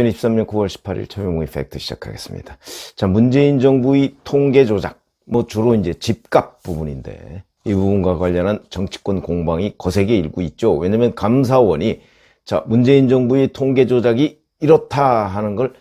2023년 9월 18일 최명무의 팩트 시작하겠습니다. 자, 문재인 정부의 통계 조작, 주로 이제 집값 부분인데, 이 부분과 관련한 정치권 공방이 거세게 일고 있죠. 왜냐면 감사원이, 자, 문재인 정부의 통계 조작이 이렇다 하는 걸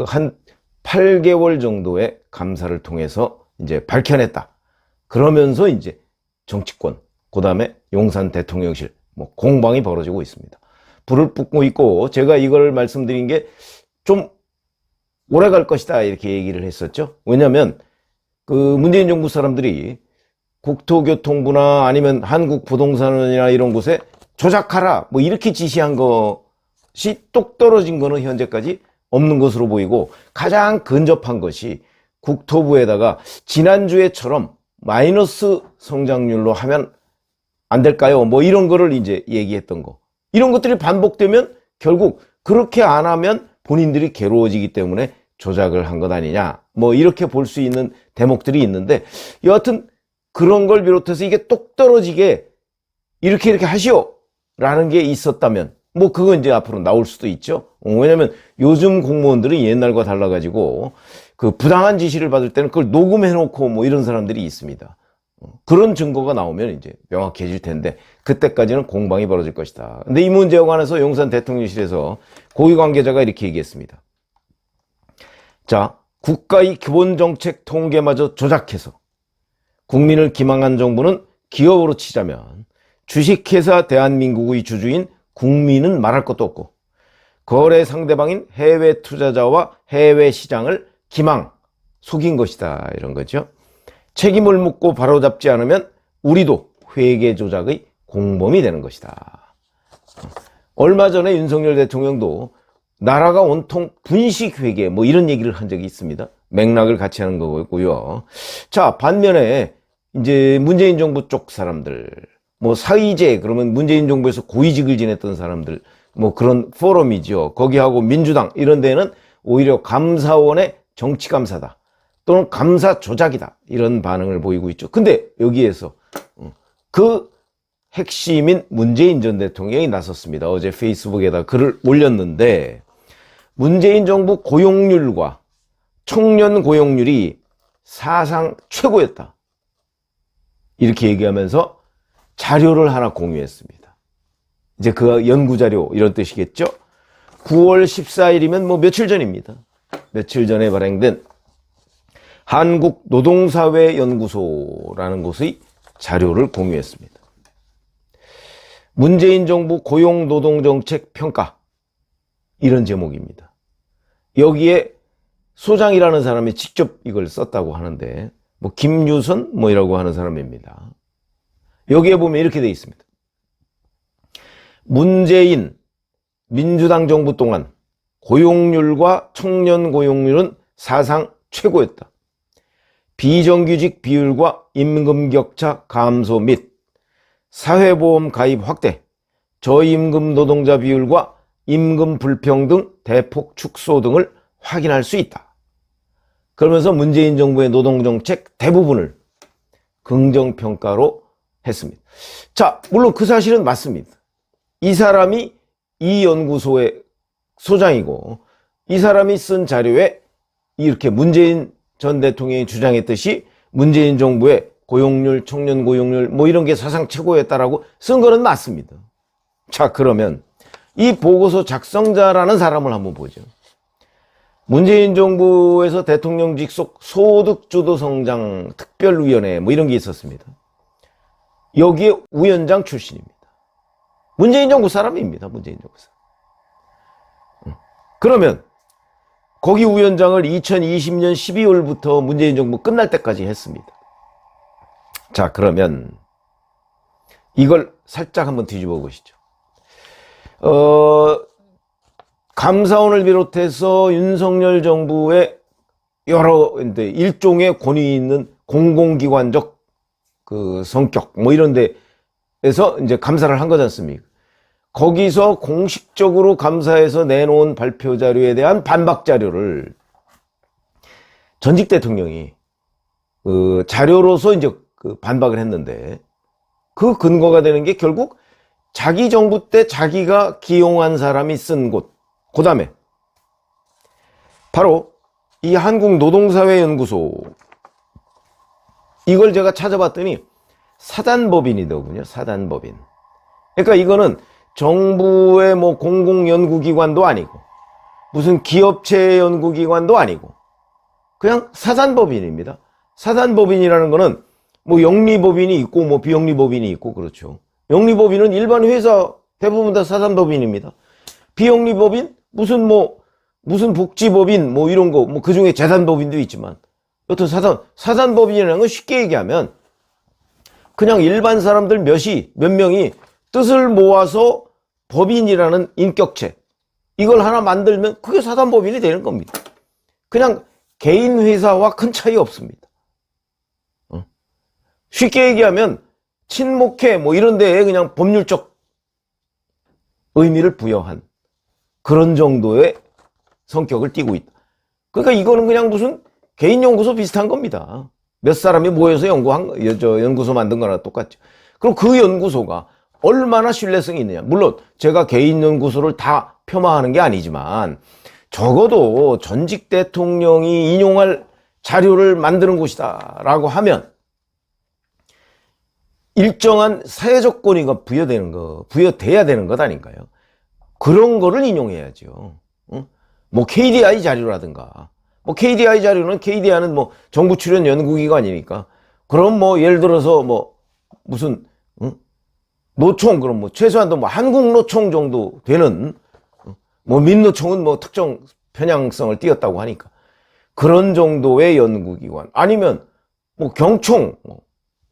한 8개월 정도의 감사를 통해서 이제 밝혀냈다. 그러면서 이제 정치권, 그 다음에 용산 대통령실, 공방이 벌어지고 있습니다. 불을 뿜고 있고, 제가 이걸 말씀드린 게 좀 오래 갈 것이다 이렇게 얘기를 했었죠. 왜냐하면 문재인 정부 사람들이 국토교통부나 아니면 한국부동산원이나 이런 곳에 조작하라 이렇게 지시한 것이 똑 떨어진 거는 현재까지 없는 것으로 보이고, 가장 근접한 것이 국토부에다가 지난주에처럼 마이너스 성장률로 하면 안 될까요? 이런 거를 이제 얘기했던 거. 이런 것들이 반복되면 결국 그렇게 안 하면 본인들이 괴로워지기 때문에 조작을 한 것 아니냐. 이렇게 볼 수 있는 대목들이 있는데, 여하튼 그런 걸 비롯해서 이게 똑 떨어지게 이렇게 하시오 라는 게 있었다면 그건 이제 앞으로 나올 수도 있죠. 왜냐면 요즘 공무원들은 옛날과 달라가지고 부당한 지시를 받을 때는 그걸 녹음해 놓고 이런 사람들이 있습니다. 그런 증거가 나오면 이제 명확해질 텐데, 그때까지는 공방이 벌어질 것이다. 근데 이 문제와 관해서 용산 대통령실에서 고위 관계자가 이렇게 얘기했습니다. 자, 국가의 기본정책 통계마저 조작해서 국민을 기망한 정부는 기업으로 치자면 주식회사 대한민국의 주주인 국민은 말할 것도 없고, 거래 상대방인 해외 투자자와 해외 시장을 기망, 속인 것이다. 이런 거죠. 책임을 묻고 바로잡지 않으면 우리도 회계 조작의 공범이 되는 것이다. 얼마 전에 윤석열 대통령도 나라가 온통 분식회계 이런 얘기를 한 적이 있습니다. 맥락을 같이 하는 거고요. 자, 반면에 이제 문재인 정부 쪽 사람들, 사의제, 그러면 문재인 정부에서 고위직을 지냈던 사람들, 그런 포럼이죠. 거기하고 민주당 이런 데는 오히려 감사원의 정치감사다, 또는 감사 조작이다, 이런 반응을 보이고 있죠. 근데 여기에서 그 핵심인 문재인 전 대통령이 나섰습니다. 어제 페이스북에다 글을 올렸는데, 문재인 정부 고용률과 청년 고용률이 사상 최고였다, 이렇게 얘기하면서 자료를 하나 공유했습니다. 이제 그 연구자료 이런 뜻이겠죠. 9월 14일이면 며칠 전입니다. 며칠 전에 발행된 한국노동사회연구소라는 곳의 자료를 공유했습니다. 문재인 정부 고용노동정책 평가, 이런 제목입니다. 여기에 소장이라는 사람이 직접 이걸 썼다고 하는데, 김유선 이라고 하는 사람입니다. 여기에 보면 이렇게 되어 있습니다. 문재인 민주당 정부 동안 고용률과 청년 고용률은 사상 최고였다. 비정규직 비율과 임금 격차 감소 및 사회보험 가입 확대, 저임금 노동자 비율과 임금 불평등 대폭 축소 등을 확인할 수 있다. 그러면서 문재인 정부의 노동정책 대부분을 긍정평가로 했습니다. 자, 물론 그 사실은 맞습니다. 이 사람이 이 연구소의 소장이고, 이 사람이 쓴 자료에 이렇게 문재인 전 대통령이 주장했듯이 문재인 정부의 고용률, 청년 고용률 이런 게 사상 최고였다라고 쓴 거는 맞습니다. 자, 그러면 이 보고서 작성자라는 사람을 한번 보죠. 문재인 정부에서 대통령직 속 소득주도 성장 특별위원회 이런 게 있었습니다. 여기에 위원장 출신입니다. 문재인 정부 사람입니다. 문재인 정부 사람. 그러면 거기 위원장을 2020년 12월부터 문재인 정부 끝날 때까지 했습니다. 자, 그러면 이걸 살짝 한번 뒤집어 보시죠. 감사원을 비롯해서 윤석열 정부의 여러 일종의 권위 있는 공공기관적 성격 이런 데에서 이제 감사를 한 거지 않습니까? 거기서 공식적으로 감사해서 내놓은 발표 자료에 대한 반박 자료를 전직 대통령이 자료로서 이제 반박을 했는데, 그 근거가 되는 게 결국 자기 정부 때 자기가 기용한 사람이 쓴 곳, 그 다음에 바로 이 한국노동사회연구소, 이걸 제가 찾아봤더니 사단법인이더군요. 사단법인. 그러니까 이거는 정부의 뭐 공공연구기관도 아니고 무슨 기업체 연구기관도 아니고 그냥 사단법인입니다. 사단법인이라는 거는 뭐 영리법인이 있고 뭐 비영리법인이 있고 그렇죠. 영리법인은 일반 회사 대부분 다 사단법인입니다. 비영리법인 무슨 복지법인 뭐 이런 거 뭐 그중에 재단법인도 있지만 여튼 사단법인이라는 건 쉽게 얘기하면 그냥 일반 사람들 몇 명이 뜻을 모아서 법인이라는 인격체 이걸 하나 만들면 그게 사단법인이 되는 겁니다. 그냥 개인 회사와 큰 차이 없습니다. 쉽게 얘기하면 친목회 뭐 이런 데에 그냥 법률적 의미를 부여한 그런 정도의 성격을 띠고 있다. 그러니까 이거는 그냥 무슨 개인 연구소 비슷한 겁니다. 몇 사람이 모여서 연구소 만든 거나 똑같죠. 그럼 그 연구소가 얼마나 신뢰성이 있느냐. 물론 제가 개인 연구소를 다 폄하하는 게 아니지만 적어도 전직 대통령이 인용할 자료를 만드는 곳이다 라고 하면 일정한 사회적 권위가 부여돼야 되는 것 아닌가요? 그런 거를 인용해야죠. 뭐 KDI 자료라든가 뭐 KDI 자료는 KDI는 뭐 정부 출연 연구기관이니까 그럼 뭐 예를 들어서 뭐 무슨 노총 그럼 뭐 최소한도 뭐 한국노총 정도 되는 뭐 민노총은 뭐 특정 편향성을 띄었다고 하니까 그런 정도의 연구기관 아니면 뭐 경총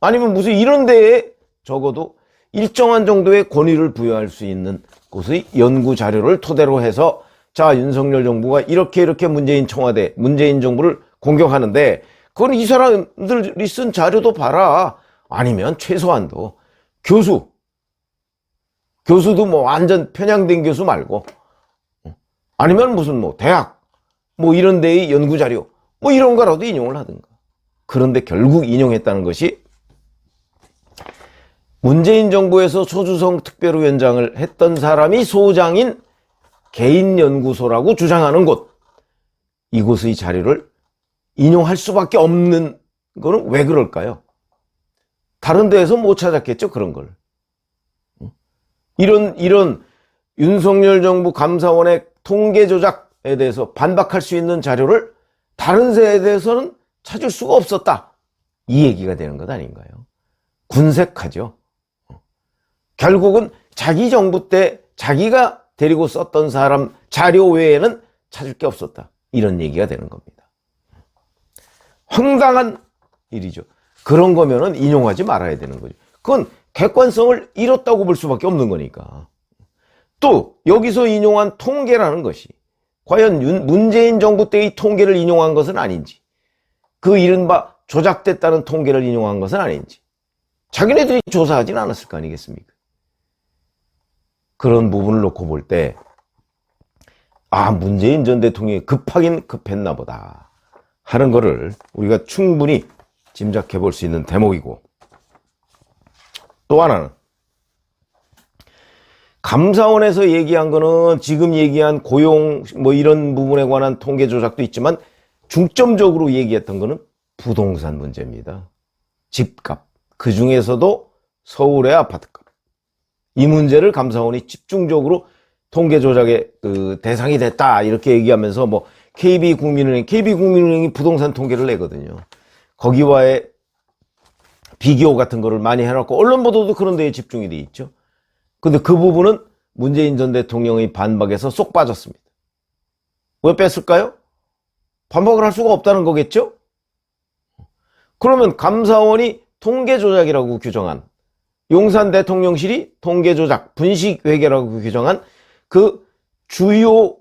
아니면 무슨 이런 데에 적어도 일정한 정도의 권위를 부여할 수 있는 곳의 연구 자료를 토대로 해서 자 윤석열 정부가 이렇게 문재인 청와대 문재인 정부를 공격하는데 그건 이 사람들이 쓴 자료도 봐라. 아니면 최소한도 교수도 뭐 완전 편향된 교수 말고 아니면 무슨 뭐 대학 뭐 이런 데의 연구 자료 뭐 이런 거라도 인용을 하든가. 그런데 결국 인용했다는 것이 문재인 정부에서 소주성 특별위원장을 했던 사람이 소장인 개인 연구소라고 주장하는 곳, 이곳의 자료를 인용할 수밖에 없는 거는 왜 그럴까요? 다른 데에서 못 찾았겠죠, 그런 걸. 이런 윤석열 정부 감사원의 통계 조작에 대해서 반박할 수 있는 자료를 다른 데에 대해서는 찾을 수가 없었다. 이 얘기가 되는 것 아닌가요? 군색하죠. 결국은 자기 정부 때 자기가 데리고 썼던 사람 자료 외에는 찾을 게 없었다. 이런 얘기가 되는 겁니다. 황당한 일이죠. 그런 거면은 인용하지 말아야 되는 거죠. 그건 객관성을 잃었다고 볼 수밖에 없는 거니까. 또 여기서 인용한 통계라는 것이 과연 문재인 정부 때의 통계를 인용한 것은 아닌지, 그 이른바 조작됐다는 통계를 인용한 것은 아닌지 자기네들이 조사하진 않았을 거 아니겠습니까? 그런 부분을 놓고 볼 때 문재인 전 대통령이 급하긴 급했나 보다 하는 거를 우리가 충분히 짐작해 볼 수 있는 대목이고, 또 하나는 감사원에서 얘기한 거는 지금 얘기한 고용 뭐 이런 부분에 관한 통계 조작도 있지만 중점적으로 얘기했던 거는 부동산 문제입니다. 집값, 그 중에서도 서울의 아파트값, 이 문제를 감사원이 집중적으로 통계 조작의 그 대상이 됐다 이렇게 얘기하면서 뭐 KB국민은행이 부동산 통계를 내거든요. 거기와의 비교 같은 거를 많이 해놓고 언론 보도도 그런 데에 집중이 돼 있죠. 근데 그 부분은 문재인 전 대통령의 반박에서 쏙 빠졌습니다. 왜 뺐을까요? 반박을 할 수가 없다는 거겠죠? 그러면 감사원이 통계 조작이라고 규정한, 용산 대통령실이 통계 조작, 분식회계라고 규정한 그 주요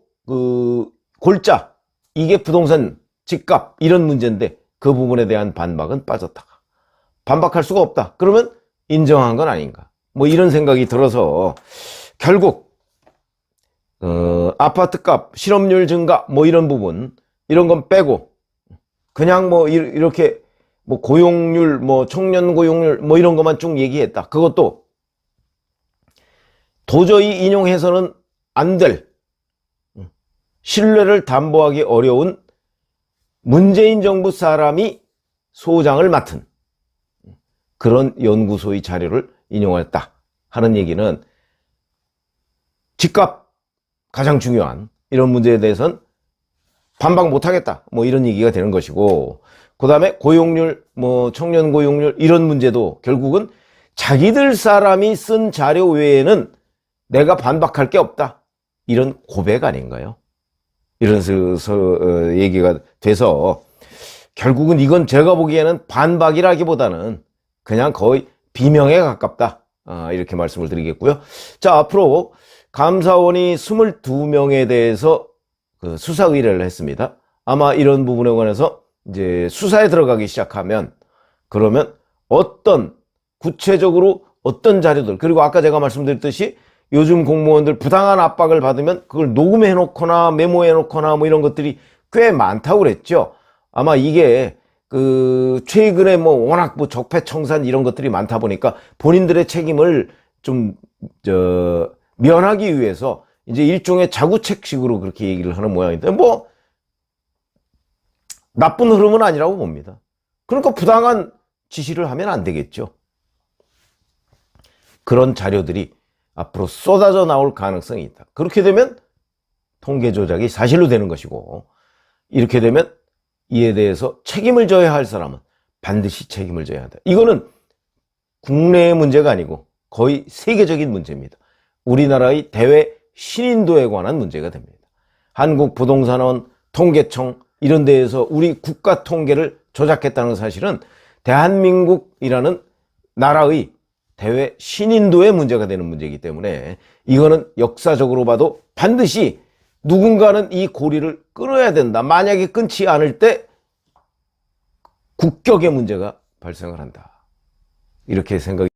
골자, 이게 부동산 집값 이런 문제인데 그 부분에 대한 반박은 빠졌다가 반박할 수가 없다. 그러면 인정한 건 아닌가. 뭐 이런 생각이 들어서 결국 아파트값, 실업률 증가 뭐 이런 부분, 이런 건 빼고 그냥 뭐 이렇게 뭐 고용률, 뭐 청년 고용률 뭐 이런 것만 쭉 얘기했다. 그것도 도저히 인용해서는 안 될 신뢰를 담보하기 어려운 문재인 정부 사람이 소장을 맡은 그런 연구소의 자료를 인용하였다 하는 얘기는 집값 가장 중요한 이런 문제에 대해서는 반박 못하겠다 뭐 이런 얘기가 되는 것이고, 그 다음에 고용률 청년 고용률 이런 문제도 결국은 자기들 사람이 쓴 자료 외에는 내가 반박할 게 없다 이런 고백 아닌가요? 이런 얘기가 돼서 결국은 이건 제가 보기에는 반박이라기보다는 그냥 거의 비명에 가깝다 이렇게 말씀을 드리겠고요. 자, 앞으로 감사원이 22명에 대해서 수사 의뢰를 했습니다. 아마 이런 부분에 관해서 이제 수사에 들어가기 시작하면 그러면 구체적으로 어떤 자료들, 그리고 아까 제가 말씀드렸듯이 요즘 공무원들 부당한 압박을 받으면 그걸 녹음해 놓거나 메모해 놓거나 뭐 이런 것들이 꽤 많다고 그랬죠. 아마 이게 최근에 워낙 적폐청산 이런 것들이 많다 보니까 본인들의 책임을 좀 면하기 위해서 이제 일종의 자구책식으로 그렇게 얘기를 하는 모양인데 나쁜 흐름은 아니라고 봅니다. 그러니까 부당한 지시를 하면 안 되겠죠. 그런 자료들이 앞으로 쏟아져 나올 가능성이 있다. 그렇게 되면 통계 조작이 사실로 되는 것이고, 이렇게 되면 이에 대해서 책임을 져야 할 사람은 반드시 책임을 져야 한다. 이거는 국내의 문제가 아니고 거의 세계적인 문제입니다. 우리나라의 대외 신인도에 관한 문제가 됩니다. 한국부동산원, 통계청 이런 데에서 우리 국가 통계를 조작했다는 사실은 대한민국이라는 나라의 대외 신인도의 문제가 되는 문제이기 때문에 이거는 역사적으로 봐도 반드시 누군가는 이 고리를 끊어야 된다. 만약에 끊지 않을 때 국격의 문제가 발생을 한다. 이렇게 생각이